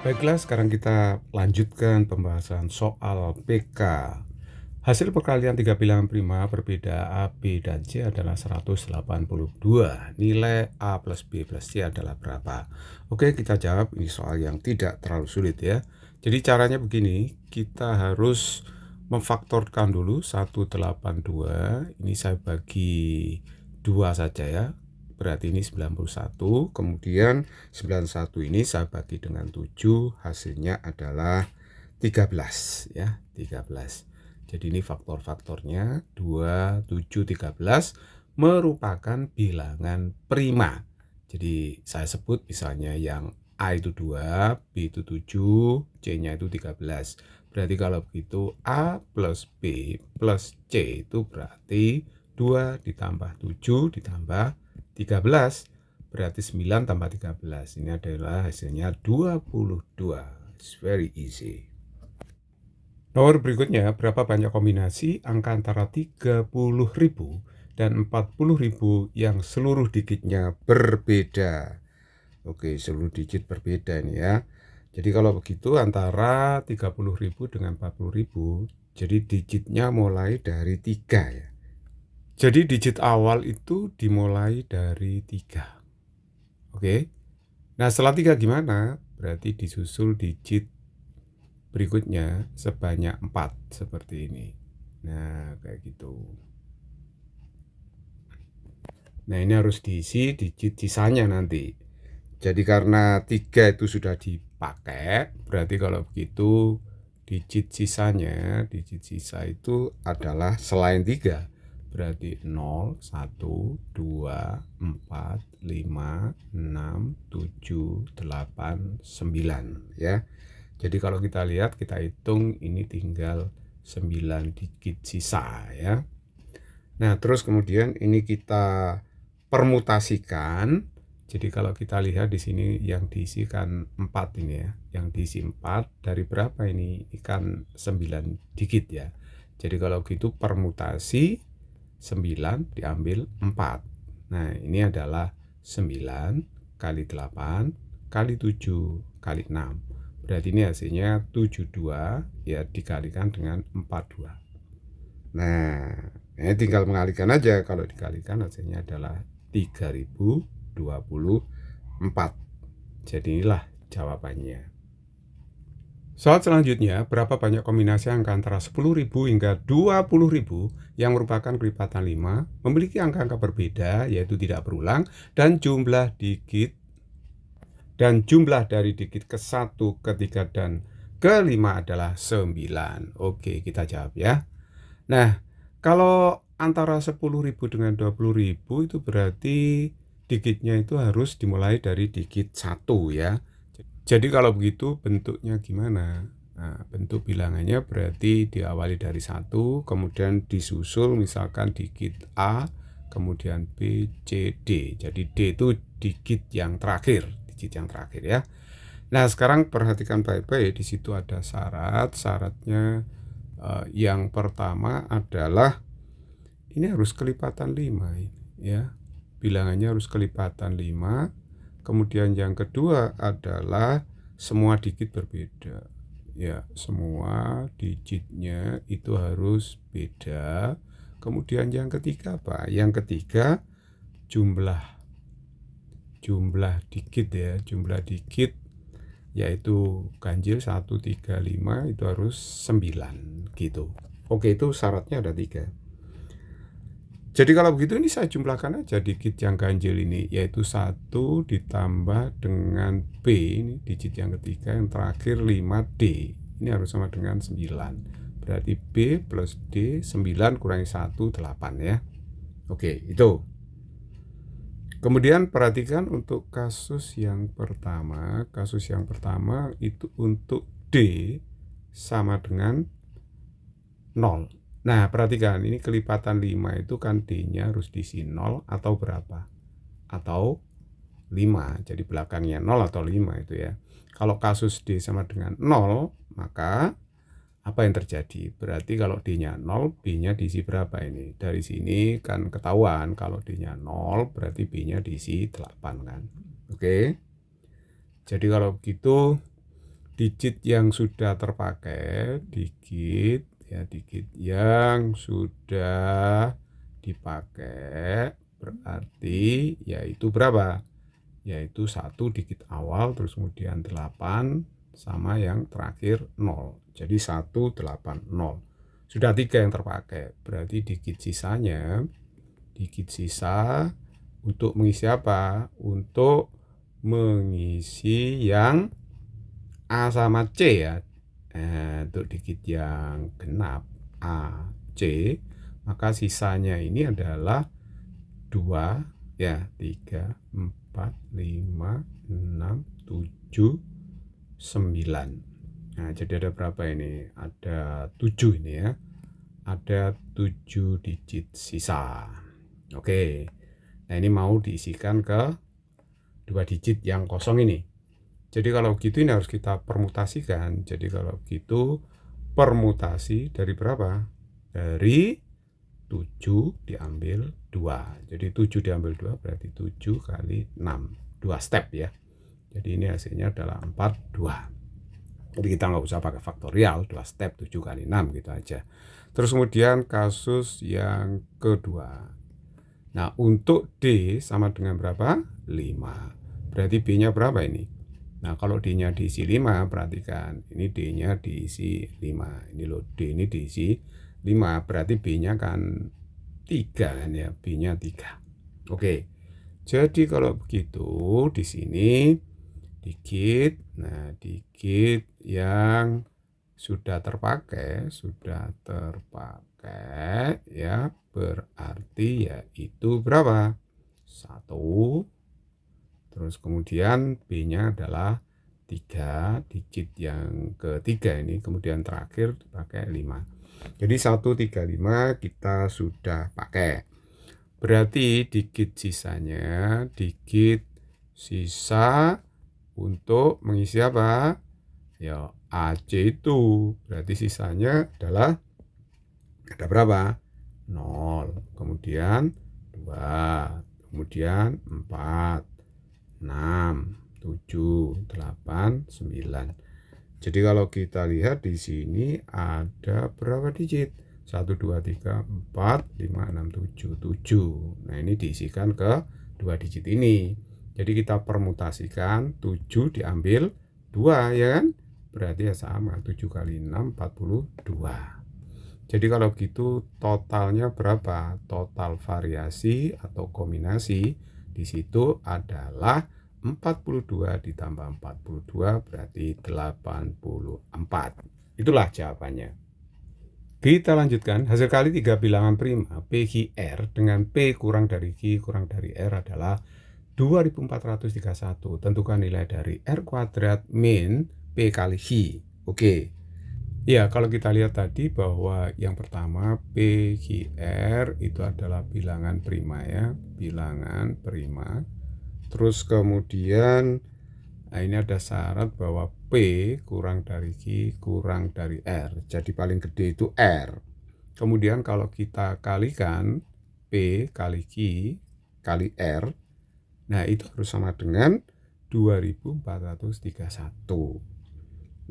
Baiklah, sekarang kita lanjutkan pembahasan soal PK. Hasil perkalian tiga bilangan prima berbeda A, B, dan C adalah 182. Nilai A plus B plus C adalah berapa? Oke, kita jawab. Ini soal yang tidak terlalu sulit ya. Jadi caranya begini, kita harus memfaktorkan dulu 182. Ini saya bagi 2 saja ya. Berarti ini 91, kemudian 91 ini saya bagi dengan 7, hasilnya adalah 13 ya, 13. Jadi ini faktor-faktornya 2, 7, 13 merupakan bilangan prima. Jadi saya sebut misalnya yang A itu 2, B itu 7, C-nya itu 13. Berarti kalau begitu A plus B plus C itu berarti 2 ditambah 7 ditambah 13, berarti 9 tambah 13. Ini adalah hasilnya 22. It's very easy. Nomor berikutnya, berapa banyak kombinasi angka antara 30.000 dan 40.000 yang seluruh digitnya berbeda? Oke, seluruh digit berbeda ini ya. Jadi kalau begitu antara 30.000 dengan 40.000, jadi digitnya mulai dari 3 ya. Jadi digit awal itu dimulai dari 3. Oke. Nah, setelah 3 gimana? Berarti disusul digit berikutnya sebanyak 4 seperti ini. Nah, kayak gitu. Nah, ini harus diisi digit sisanya nanti. Jadi karena 3 itu sudah dipakai, berarti kalau begitu digit sisa itu adalah selain 3. Berarti 0, 1, 2, 4, 5, 6, 7, 8, 9 ya. Jadi kalau kita lihat, kita hitung ini tinggal 9 digit sisa ya. Nah, terus kemudian ini kita permutasikan. Jadi kalau kita lihat di sini yang diisi kan 4 ini ya. Yang diisi 4 dari berapa ini? Kan 9 digit ya. Jadi kalau gitu permutasi 9 diambil 4. Nah, ini adalah 9 kali 8 kali 7 kali 6. Berarti ini hasilnya 72 ya, dikalikan dengan 42. Nah, ini tinggal mengalihkan aja. Kalau dikalikan hasilnya adalah 3024. Jadi inilah jawabannya. Soal selanjutnya, berapa banyak kombinasi angka antara 10.000 hingga 20.000 yang merupakan kelipatan 5 memiliki angka-angka berbeda, yaitu tidak berulang, dan jumlah dari digit ke-1, ke-3, dan ke-5 adalah 9. Oke, kita jawab ya. Nah, kalau antara 10.000 dengan 20.000 itu berarti digitnya itu harus dimulai dari digit 1 ya. Jadi kalau begitu bentuknya gimana? Nah, bentuk bilangannya berarti diawali dari 1, kemudian disusul misalkan digit A, kemudian B, C, D. Jadi D itu digit yang terakhir ya. Nah, sekarang perhatikan baik-baik, di situ ada syaratnya. Yang pertama adalah ini harus kelipatan 5 ya. Bilangannya harus kelipatan 5. Kemudian yang kedua adalah semua digit berbeda. Ya, semua digitnya itu harus beda. Kemudian yang ketiga apa? Yang ketiga jumlah digit ya, jumlah digit yaitu ganjil 1, 3, 5 itu harus 9 gitu. Oke, itu syaratnya ada 3. Jadi kalau begitu ini saya jumlahkan aja digit yang ganjil ini, yaitu 1 ditambah dengan B, ini digit yang ketiga yang terakhir 5D. Ini harus sama dengan 9. Berarti B plus D, 9 kurangi 1, 8 ya. Oke, itu. Kemudian perhatikan untuk kasus yang pertama. Kasus yang pertama itu untuk D sama dengan 0. Nah, perhatikan ini kelipatan 5 itu kan D-nya harus diisi 0 atau berapa? Atau 5. Jadi belakangnya 0 atau 5 itu ya. Kalau kasus D sama dengan 0, maka apa yang terjadi? Berarti kalau D-nya 0, B-nya diisi berapa ini? Dari sini kan ketahuan kalau D-nya 0, berarti B-nya diisi 8 kan. Oke. Jadi kalau begitu digit yang sudah terpakai, digit yang sudah dipakai berarti yaitu berapa? Yaitu 1 digit awal, terus kemudian 8 sama yang terakhir 0. Jadi 180. Sudah 3 yang terpakai. Berarti digit sisa untuk mengisi apa? Untuk mengisi yang A sama C ya. Untuk digit yang genap A, C, maka sisanya ini adalah 2 ya, 3, 4, 5, 6, 7, 9. Nah, jadi ada berapa ini? Ada 7 ini ya. Ada 7 digit sisa. Oke. Nah, ini mau diisikan ke 2 digit yang kosong ini. Jadi kalau gitu ini harus kita permutasikan. Jadi kalau gitu permutasi dari berapa? Dari 7 diambil 2. Jadi 7 diambil 2 berarti 7 kali 6. 2 step ya. Jadi ini hasilnya adalah 42. Jadi kita nggak usah pakai faktorial, 2 step 7 kali 6 gitu aja. Terus kemudian kasus yang kedua. Nah, untuk D sama dengan berapa? 5. Berarti B-nya berapa ini? Nah, kalau D-nya diisi 5, perhatikan. Ini D-nya diisi 5. Ini loh, D ini diisi 5. Berarti B-nya kan 3 kan ya. B-nya 3. Oke. Jadi kalau begitu di sini digit. Nah, digit yang sudah terpakai ya, berarti yaitu berapa? 1. Terus kemudian B-nya adalah 3, digit yang ketiga ini, kemudian terakhir pakai 5. Jadi 135 kita sudah pakai. Berarti digit sisa untuk mengisi apa? Ya, AC itu. Berarti sisanya adalah ada berapa? 0. Kemudian 2. Kemudian 4. 6, 7, 8, 9. Jadi kalau kita lihat di sini ada berapa digit? 1, 2, 3, 4, 5, 6, 7, 7. Nah, ini diisikan ke 2 digit ini. Jadi kita permutasikan 7 diambil 2 ya kan? Berarti ya sama, 7 kali 6, 42. Jadi kalau gitu totalnya berapa? Total variasi atau kombinasi di situ adalah 42 ditambah 42 berarti 84. Itulah jawabannya. Kita lanjutkan. Hasil kali 3 bilangan prima PQR dengan P kurang dari Q kurang dari R adalah 2431. Tentukan nilai dari R kuadrat min P kali Q. Oke. Ya, kalau kita lihat tadi bahwa yang pertama PQR itu adalah bilangan prima ya, bilangan prima. Terus kemudian ini ada syarat bahwa P kurang dari Q kurang dari R. Jadi paling gede itu R. Kemudian kalau kita kalikan P kali Q kali R, nah itu harus sama dengan 2431.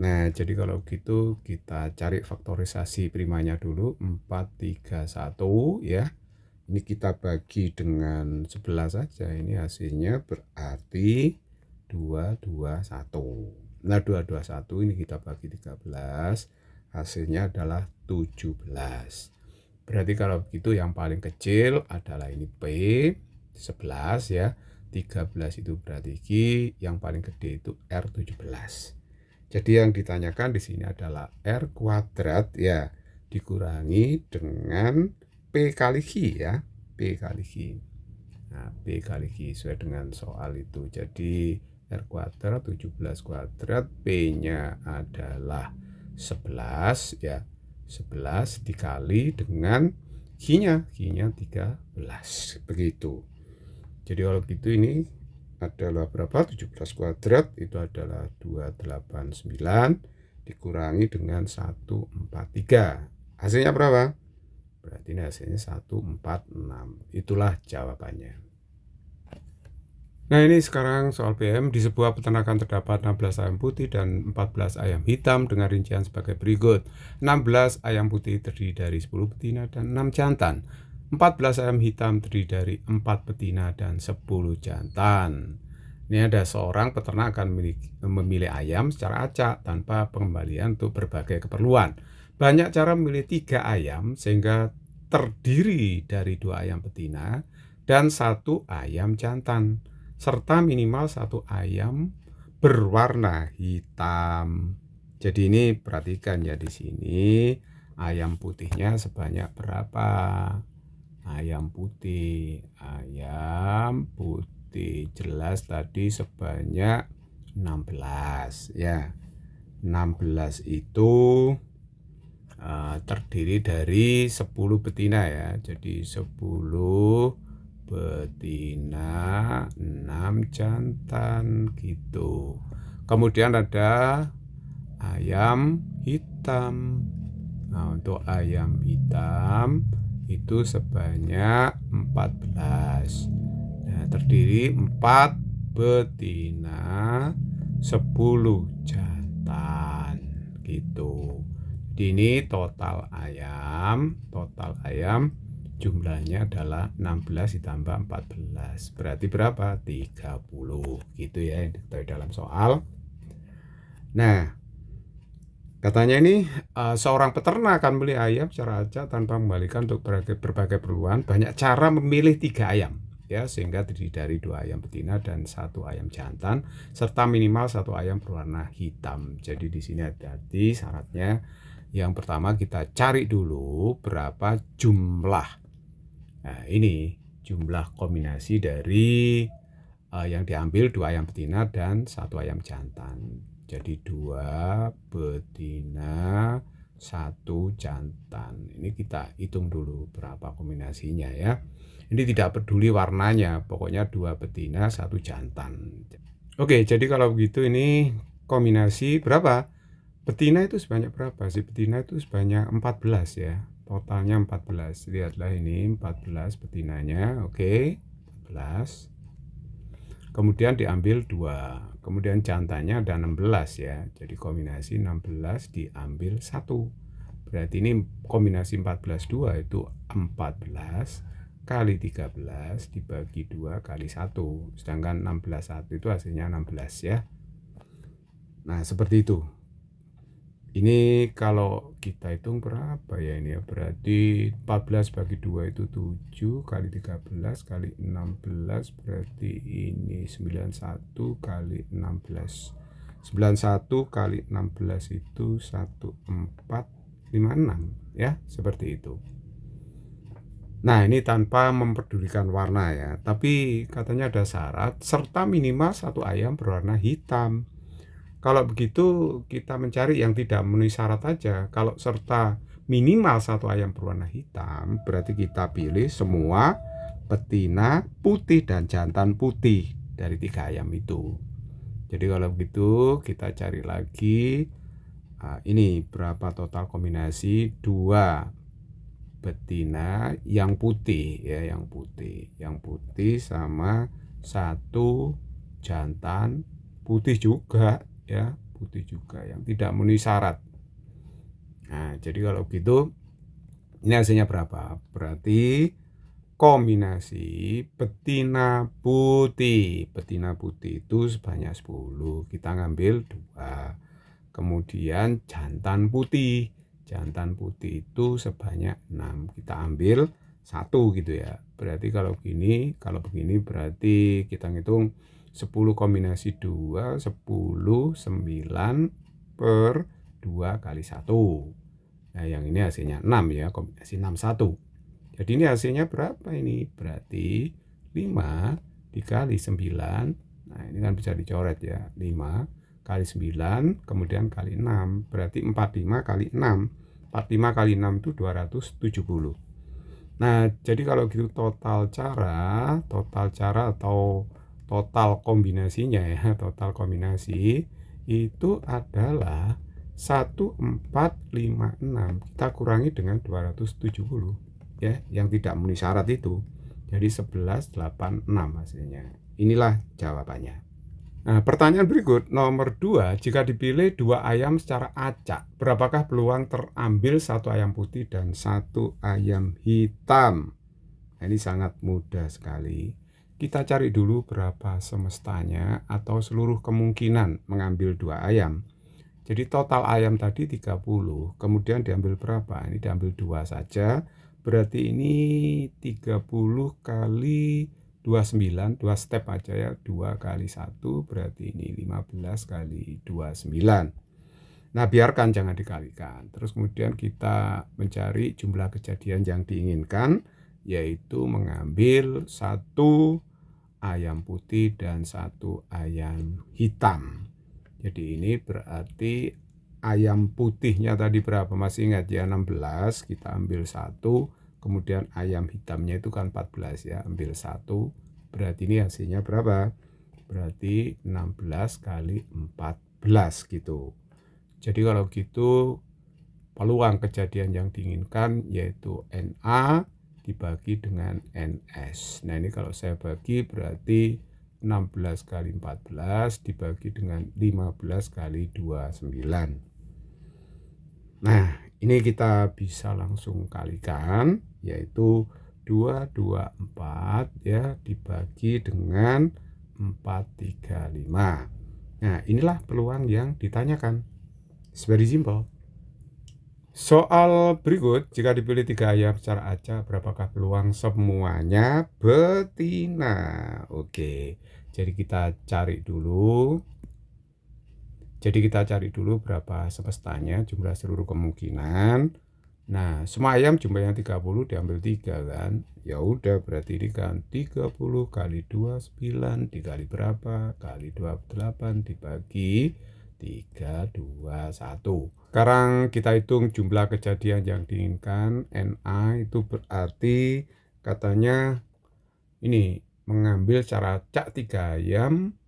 Nah, jadi kalau gitu kita cari faktorisasi primanya dulu. 431 ya. Ini kita bagi dengan 11 saja. Ini hasilnya berarti 221. Nah, 221 ini kita bagi 13. Hasilnya adalah 17. Berarti kalau begitu yang paling kecil adalah ini P 11 ya. 13 itu berarti Q, yang paling gede itu R 17. Jadi yang ditanyakan di sini adalah R kuadrat ya dikurangi dengan P kali Q ya. P kali Q. Nah, P kali Q sesuai dengan soal itu. Jadi R kuadrat 17 kuadrat, P-nya adalah 11 ya. 11 dikali dengan Q-nya 13. Begitu. Jadi kalau gitu ini adalah berapa? 17 kuadrat itu adalah 289 dikurangi dengan 143. Hasilnya berapa? Berarti ini hasilnya 146. Itulah jawabannya. Nah, ini sekarang soal PM. Di sebuah peternakan terdapat 16 ayam putih dan 14 ayam hitam dengan rincian sebagai berikut. 16 ayam putih terdiri dari 10 betina dan 6 jantan. 14 ayam hitam terdiri dari 4 betina dan 10 jantan. Ini ada seorang peternak akan memilih ayam secara acak tanpa pengembalian untuk berbagai keperluan. Banyak cara memilih 3 ayam sehingga terdiri dari 2 ayam betina dan 1 ayam jantan, serta minimal 1 ayam berwarna hitam. Jadi ini perhatikan ya, di sini ayam putihnya sebanyak berapa? Ayam putih jelas tadi sebanyak 16 ya. 16 itu terdiri dari 10 betina ya. Jadi 10 betina, 6 jantan gitu. Kemudian ada ayam hitam. Nah, untuk ayam hitam itu sebanyak 14. Nah, terdiri 4 betina, 10 jantan gitu. Jadi ini total ayam jumlahnya adalah 16 ditambah 14. Berarti berapa? 30 gitu ya, yang diketahui dalam soal. Nah, katanya ini seorang peternak akan beli ayam secara acak tanpa mengembalikan untuk berbagai keperluan. Banyak cara memilih 3 ayam ya, sehingga terdiri dari 2 ayam betina dan 1 ayam jantan serta minimal 1 ayam berwarna hitam. Jadi di sini hati-hati syaratnya. Yang pertama kita cari dulu berapa jumlah. Nah, ini jumlah kombinasi dari yang diambil 2 ayam betina dan 1 ayam jantan. Jadi 2 betina, 1 jantan. Ini kita hitung dulu berapa kombinasinya ya. Ini tidak peduli warnanya, pokoknya 2 betina, 1 jantan. Oke, jadi kalau begitu ini kombinasi berapa? Betina itu sebanyak berapa sih? Betina itu sebanyak 14 ya. Totalnya 14. Lihatlah ini 14 betinanya. Oke, 14. Kemudian diambil 2. Kemudian jantannya ada 16 ya. Jadi kombinasi 16 diambil 1. Berarti ini kombinasi 14 2 itu 14 kali 13 dibagi 2 kali 1. Sedangkan 16 1 itu hasilnya 16 ya. Nah, seperti itu. Ini kalau kita hitung berapa ya ini ya, berarti 14 bagi 2 itu 7 kali 13 kali 16, berarti ini 91 kali 16. 91 kali 16 itu 1456 ya, seperti itu. Nah, ini tanpa memperdulikan warna ya, tapi katanya ada syarat serta minimal 1 ayam berwarna hitam. Kalau begitu kita mencari yang tidak memenuhi syarat aja. Kalau serta minimal 1 ayam berwarna hitam, berarti kita pilih semua betina putih dan jantan putih dari 3 ayam itu. Jadi kalau begitu kita cari lagi ini berapa total kombinasi 2 betina yang putih ya, yang putih sama 1 jantan putih juga ya, putih juga yang tidak memenuhi syarat. Nah, jadi kalau gitu ini hasilnya berapa? Berarti kombinasi betina putih itu sebanyak 10, kita ngambil 2. Kemudian jantan putih itu sebanyak 6, kita ambil 1 gitu ya. Berarti kalau begini berarti kita ngitung 10 kombinasi 2, 10, 9 per 2 kali 1. Nah, yang ini hasilnya 6 ya, kombinasi 6, 1. Jadi ini hasilnya berapa ini? Berarti 5 dikali 9. Nah, ini kan bisa dicoret ya. 5 kali 9, kemudian kali 6. Berarti 45 kali 6. 45 kali 6 itu 270. Nah, jadi kalau gitu total cara atau total kombinasinya ya, total kombinasi itu adalah 1456. Kita kurangi dengan 270 ya, yang tidak memenuhi syarat itu. Jadi 1186 hasilnya. inilah jawabannya. Nah, pertanyaan berikut nomor 2, jika dipilih 2 ayam secara acak, berapakah peluang terambil 1 ayam putih dan 1 ayam hitam? Nah, ini sangat mudah sekali. Kita cari dulu berapa semestanya atau seluruh kemungkinan mengambil 2 ayam. Jadi total ayam tadi 30, kemudian diambil berapa? Ini diambil 2 saja. Berarti ini 30 kali 29, 2 step aja ya, 2 kali 1 berarti ini 15 kali 29. Nah, biarkan jangan dikalikan. Terus kemudian kita mencari jumlah kejadian yang diinginkan, yaitu mengambil 1 ayam putih dan 1 ayam hitam. Jadi ini berarti ayam putihnya tadi berapa? Masih ingat ya, 16, kita ambil 1. Kemudian ayam hitamnya itu kan 14 ya, ambil 1. Berarti ini hasilnya berapa? Berarti 16 kali 14 gitu. Jadi kalau gitu peluang kejadian yang diinginkan yaitu NA dibagi dengan NS. Nah, ini kalau saya bagi berarti 16 kali 14 dibagi dengan 15 kali 29. Nah, ini kita bisa langsung kalikan, yaitu 224 ya dibagi dengan 435. Nah, inilah peluang yang ditanyakan. It's very simple. Soal berikut, jika dipilih 3 ayam secara acak, berapakah peluang semuanya betina? Oke, jadi kita cari dulu. Berapa semestanya, jumlah seluruh kemungkinan. Nah, semua ayam jumlahnya 30, diambil 3 kan. Ya udah, berarti ini kan 30 kali 29 dikali berapa? Kali 28 dibagi 3, 2, 1. Sekarang kita hitung jumlah kejadian yang diinginkan. NA itu berarti katanya ini mengambil secara acak 3 ayam,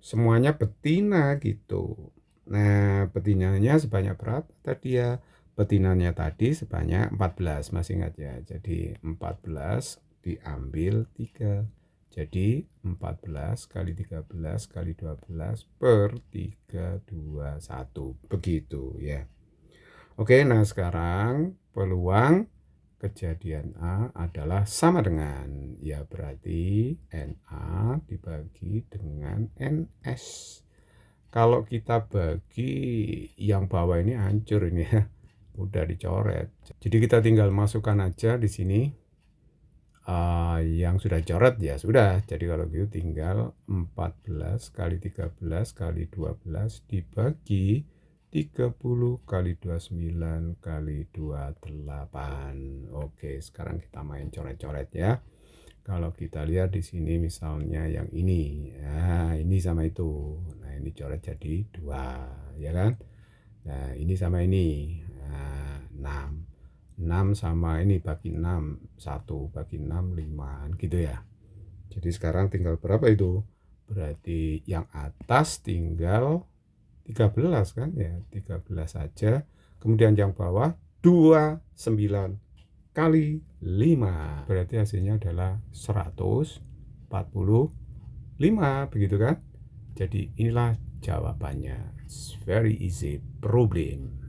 semuanya betina gitu. Nah, betinanya sebanyak berapa tadi ya? Betinanya tadi sebanyak 14, masih ingat ya. Jadi 14 diambil 3. Jadi 14 kali 13 kali 12 per 3, 2, 1. Begitu ya. Oke, nah sekarang peluang kejadian A adalah sama dengan, ya berarti NA dibagi dengan NS. Kalau kita bagi yang bawah ini hancur ini ya, udah dicoret. Jadi kita tinggal masukkan aja di sini yang sudah coret ya sudah. Jadi kalau gitu tinggal 14 kali 13 kali 12 dibagi 30 kali 29 kali 28. Oke, sekarang kita main coret-coret ya. Kalau kita lihat di sini misalnya yang ini. Nah, ini sama itu. Nah, ini coret jadi 2, ya kan? Nah, ini sama ini. Nah, 6. 6 sama ini bagi 6. 1 bagi 6, 5 gitu ya. Jadi sekarang tinggal berapa itu? Berarti yang atas tinggal 13 kan ya, 13 saja. Kemudian yang bawah 29 kali 5. Berarti hasilnya adalah 145, begitu kan? Jadi inilah jawabannya. It's very easy problem.